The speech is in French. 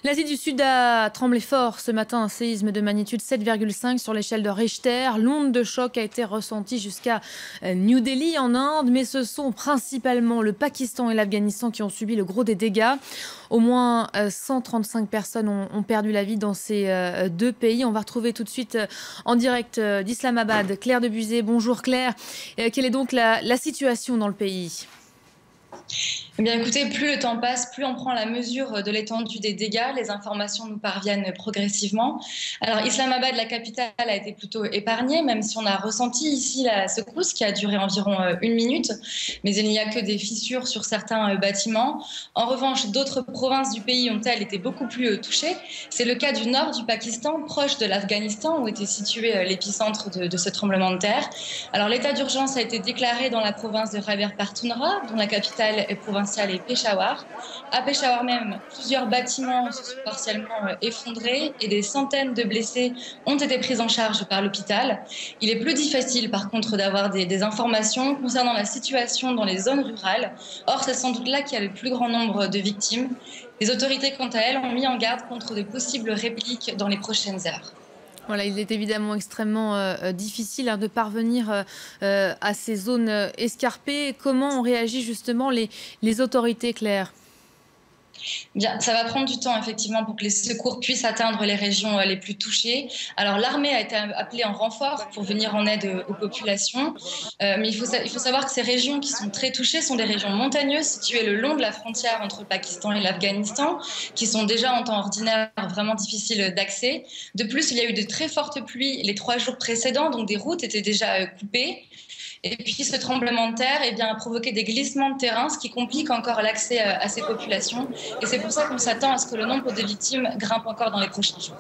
L'Asie du Sud a tremblé fort ce matin, un séisme de magnitude 7,5 sur l'échelle de Richter. L'onde de choc a été ressentie jusqu'à New Delhi en Inde, mais ce sont principalement le Pakistan et l'Afghanistan qui ont subi le gros des dégâts. Au moins 135 personnes ont perdu la vie dans ces deux pays. On va retrouver tout de suite en direct d'Islamabad Claire Debuzet. Bonjour Claire. Quelle est donc la situation dans le pays ? Eh bien, écoutez, plus le temps passe, plus on prend la mesure de l'étendue des dégâts. Les informations nous parviennent progressivement. Alors, Islamabad, la capitale, a été plutôt épargnée, même si on a ressenti ici la secousse qui a duré environ 1 minute. Mais il n'y a que des fissures sur certains bâtiments. En revanche, d'autres provinces du pays ont, elles, été beaucoup plus touchées. C'est le cas du nord du Pakistan, proche de l'Afghanistan, où était situé l'épicentre de ce tremblement de terre. Alors, l'état d'urgence a été déclaré dans la province de Khyber Pakhtunkhwa, dont la capitale est provinciale et Peshawar. À Peshawar même, plusieurs bâtiments se sont partiellement effondrés et des centaines de blessés ont été pris en charge par l'hôpital. Il est plus difficile par contre d'avoir des informations concernant la situation dans les zones rurales. Or, c'est sans doute là qu'il y a le plus grand nombre de victimes. Les autorités, quant à elles, ont mis en garde contre de possibles répliques dans les prochaines heures. Voilà, il est évidemment extrêmement difficile de parvenir à ces zones escarpées. Comment ont réagi justement les autorités, Claire ? Bien, ça va prendre du temps effectivement pour que les secours puissent atteindre les régions les plus touchées. Alors l'armée a été appelée en renfort pour venir en aide aux populations. Mais il faut savoir que ces régions qui sont très touchées sont des régions montagneuses situées le long de la frontière entre le Pakistan et l'Afghanistan, qui sont déjà en temps ordinaire vraiment difficiles d'accès. De plus, il y a eu de très fortes pluies les 3 jours précédents, donc des routes étaient déjà coupées. Et puis ce tremblement de terre a provoqué des glissements de terrain, ce qui complique encore l'accès à ces populations. Et c'est pour ça qu'on s'attend à ce que le nombre de victimes grimpe encore dans les prochains jours.